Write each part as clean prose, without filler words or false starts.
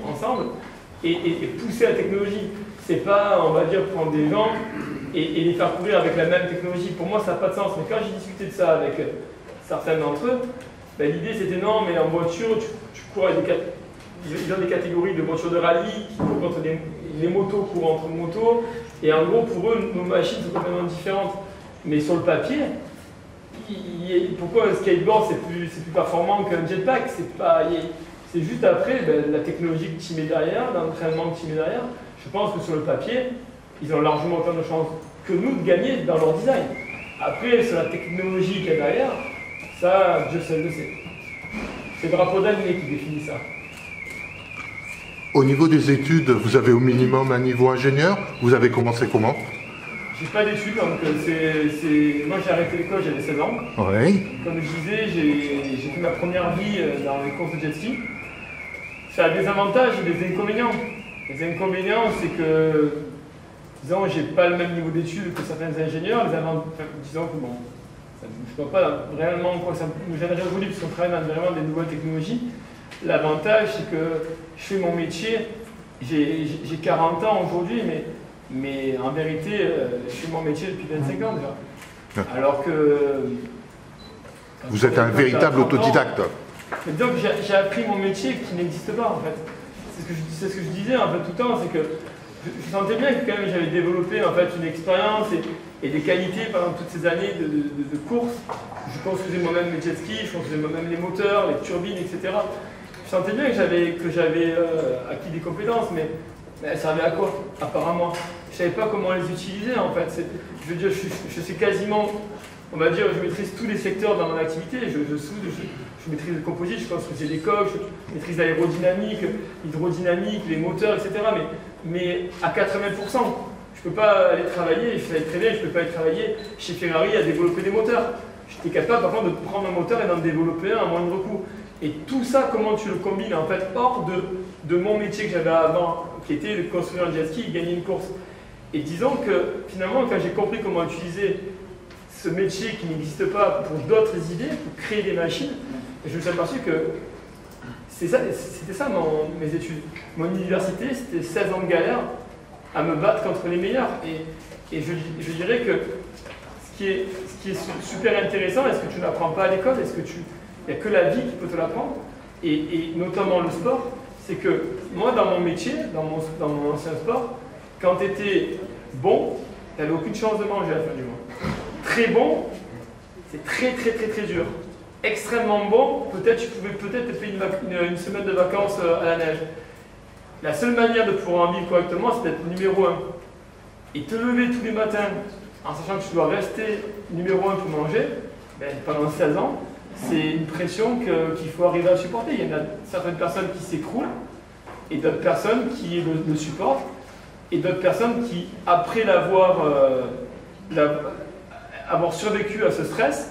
ensemble et pousser la technologie. C'est pas, on va dire, prendre des gens et les faire courir avec la même technologie. Pour moi, ça n'a pas de sens. Mais quand j'ai discuté de ça avec certains d'entre eux, ben, l'idée c'était non, mais en voiture, tu cours avec ils ont des catégories de voitures de rallye qui courent contre les motos courent entre motos. Et en gros, pour eux, nos machines sont complètement différentes. Mais sur le papier, pourquoi un skateboard c'est plus performant qu'un jetpack? C'est juste après la technologie que tu mets derrière, l'entraînement que tu mets derrière. Je pense que sur le papier, ils ont largement autant de chances que nous de gagner dans leur design. Après, sur la technologie qu'il y a derrière, ça, Dieu seul le sait. C'est le drapeau d'année qui définit ça. Au niveau des études, vous avez au minimum un niveau ingénieur. Vous avez commencé comment? J'ai pas d'études, donc moi j'ai arrêté l'école, j'avais 16 ans. Oui. Comme je disais, j'ai fait ma première vie dans les courses de jet ski. Ça a des avantages et des inconvénients. Les inconvénients, c'est que, disons, j'ai pas le même niveau d'études que certains ingénieurs. Disons que bon, je ne vois pas réellement quoi ça nous gênerait aujourd'hui, puisqu'on travaille dans vraiment des nouvelles technologies. L'avantage, c'est que je fais mon métier, j'ai 40 ans aujourd'hui, mais en vérité, je fais mon métier depuis 25 ans déjà. Alors que... Vous êtes un véritable autodidacte. Mais disons que j'ai appris mon métier qui n'existe pas en fait. C'est ce que je disais en fait tout le temps, c'est que je sentais bien que quand même j'avais développé en fait une expérience et des qualités pendant toutes ces années de course. Je construisais moi-même mes jet skis, je construisais moi-même les moteurs, les turbines, etc. Je sentais bien que j'avais acquis des compétences, mais elles servaient à quoi? Apparemment. Je ne savais pas comment les utiliser en fait. Je veux dire, je sais quasiment, on va dire, je maîtrise tous les secteurs dans mon activité. Je soude, je maîtrise le composite, je construisais des coques, je maîtrise l'aérodynamique, l'hydrodynamique, les moteurs, etc. Mais à 80%, je ne peux pas aller travailler, je savais très bien, je ne peux pas aller travailler chez Ferrari à développer des moteurs. J'étais capable par contre de prendre un moteur et d'en développer un à moindre coût. Et tout ça, comment tu le combines en fait hors de mon métier que j'avais avant, qui était de construire un jet ski et gagner une course. Et disons que finalement, quand j'ai compris comment utiliser ce métier qui n'existe pas pour d'autres idées, pour créer des machines, je me suis aperçu que c'était ça mes études. Mon université, c'était 16 ans de galère à me battre contre les meilleurs. Et je dirais que ce qui est super intéressant, est-ce que tu n'apprends pas à l'école? Il n'y a que la vie qui peut te l'apprendre, et notamment le sport, c'est que moi, dans mon métier, dans mon ancien sport, quand tu étais bon, tu n'avais aucune chance de manger à la fin du mois. Très bon, c'est très dur. Extrêmement bon, peut-être tu pouvais te payer une semaine de vacances à la neige. La seule manière de pouvoir en vivre correctement, c'est d'être numéro 1. Et te lever tous les matins en sachant que tu dois rester numéro 1 pour manger, pendant 16 ans, c'est une pression qu'il faut arriver à supporter. Il y en a certaines personnes qui s'écroulent, et d'autres personnes qui le supportent, et d'autres personnes qui, après avoir survécu à ce stress,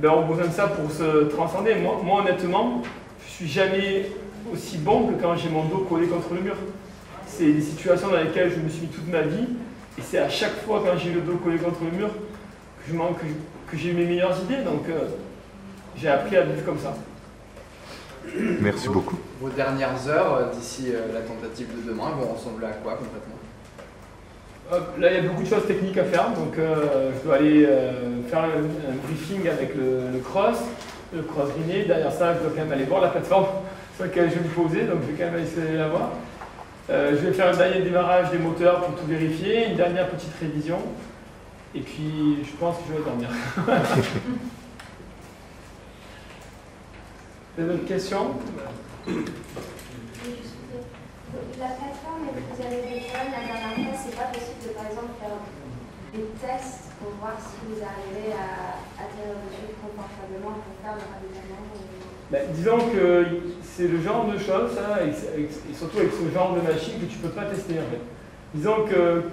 ont besoin de ça pour se transcender. Moi honnêtement, je ne suis jamais aussi bon que quand j'ai mon dos collé contre le mur. C'est des situations dans lesquelles je me suis mis toute ma vie, et c'est à chaque fois quand j'ai le dos collé contre le mur que j'ai mes meilleures idées. Donc j'ai appris à vivre comme ça. Merci beaucoup. Vos dernières heures d'ici la tentative de demain vont ressembler à quoi concrètement? Là, il y a beaucoup de choses techniques à faire, donc je dois aller faire un briefing avec le cross greené. Derrière ça, je dois quand même aller voir la plateforme sur laquelle je vais me poser, donc je vais quand même essayer de la voir. Je vais faire un dernier démarrage des moteurs pour tout vérifier, une dernière petite révision, et puis je pense que je vais dormir. Vous avez d'autres questions? La plateforme que vous avez découverte la dernière fois, c'est pas possible de par exemple faire des tests pour voir si vous arrivez à atterrir dessus confortablement pour faire le ravitaillement? Disons que c'est le genre de choses, ça, et surtout avec ce genre de machine que tu ne peux pas tester en fait. Disons que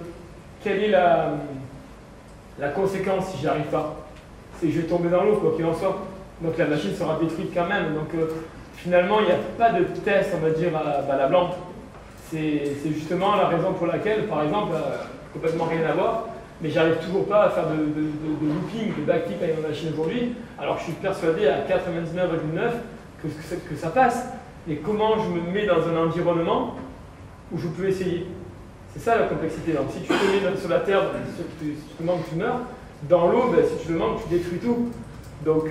quelle est la conséquence si j'y arrive pas? C'est que je vais tomber dans l'eau, quoi qu'il en soit. Donc la machine sera détruite quand même. Donc finalement, il n'y a pas de test, on va dire, à la blanche. C'est justement la raison pour laquelle, par exemple, complètement rien à voir, mais j'arrive toujours pas à faire de looping, de backflip avec ma machine aujourd'hui, alors que je suis persuadé à 99,9 que ça passe. et comment je me mets dans un environnement où je peux essayer. C'est ça la complexité. Donc si tu te mets sur la terre, si tu te manques, tu meurs. Dans l'eau, ben, si tu le manques, tu détruis tout. Donc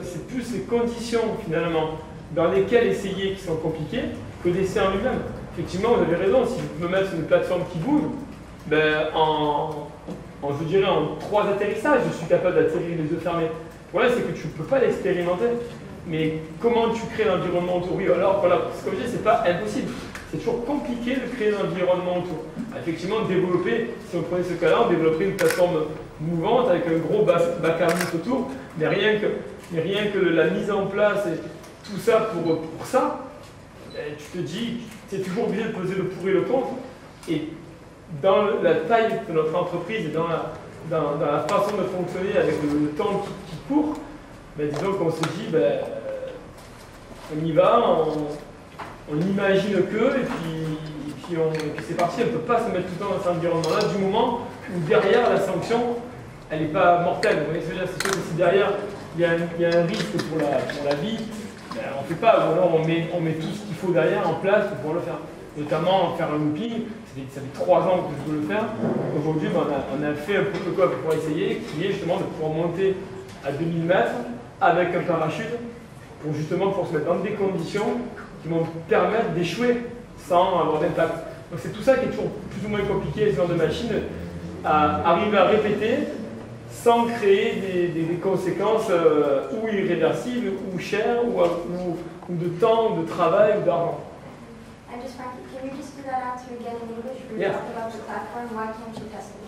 c'est plus les conditions finalement dans lesquelles essayer qui sont compliquées que l'essai en lui-même. Effectivement, vous avez raison, si je me mets sur une plateforme qui bouge, ben, je dirais en 3 atterrissages, je suis capable d'atterrir les yeux fermés. Le problème, c'est que tu ne peux pas l'expérimenter. Mais comment tu crées l'environnement autour? Oui, alors voilà, comme je dis, c'est pas impossible. C'est toujours compliqué de créer l'environnement autour. Effectivement, développer, si on prenait ce cas-là, on développerait une plateforme mouvante avec un gros bac à mousse autour, mais rien que la mise en place et tout ça pour ça, tu te dis, tu es toujours obligé de peser le pour et le contre. Et dans la taille de notre entreprise et dans la façon de fonctionner avec le temps qui court, ben, disons qu'on se dit, ben, on y va, on imagine que, et puis c'est parti, on ne peut pas se mettre tout le temps dans cet environnement-là, du moment où derrière la sanction, elle n'est pas mortelle. Vous voyez ce que je veux dire? C'est sûr que si derrière, il y a un risque pour la vie, ben, on ne fait pas, ou alors on met tout ce qu'il faut derrière en place pour pouvoir le faire. Notamment faire un looping, ça fait 3 ans que je veux le faire. Aujourd'hui, ben, on a fait un protocole pour essayer, qui est justement de pouvoir monter à 2000 mètres avec un parachute, pour se mettre dans des conditions qui vont permettre d'échouer sans avoir d'impact. Donc c'est tout ça qui est toujours plus ou moins compliqué, ce genre de machine, à arriver à répéter sans créer des conséquences ou irréversibles, ou chères, ou de temps, de travail, ou d'argent. And just Frankie, can you just do that answer again in English? We Yeah. talked about the platform. Why can't you test it?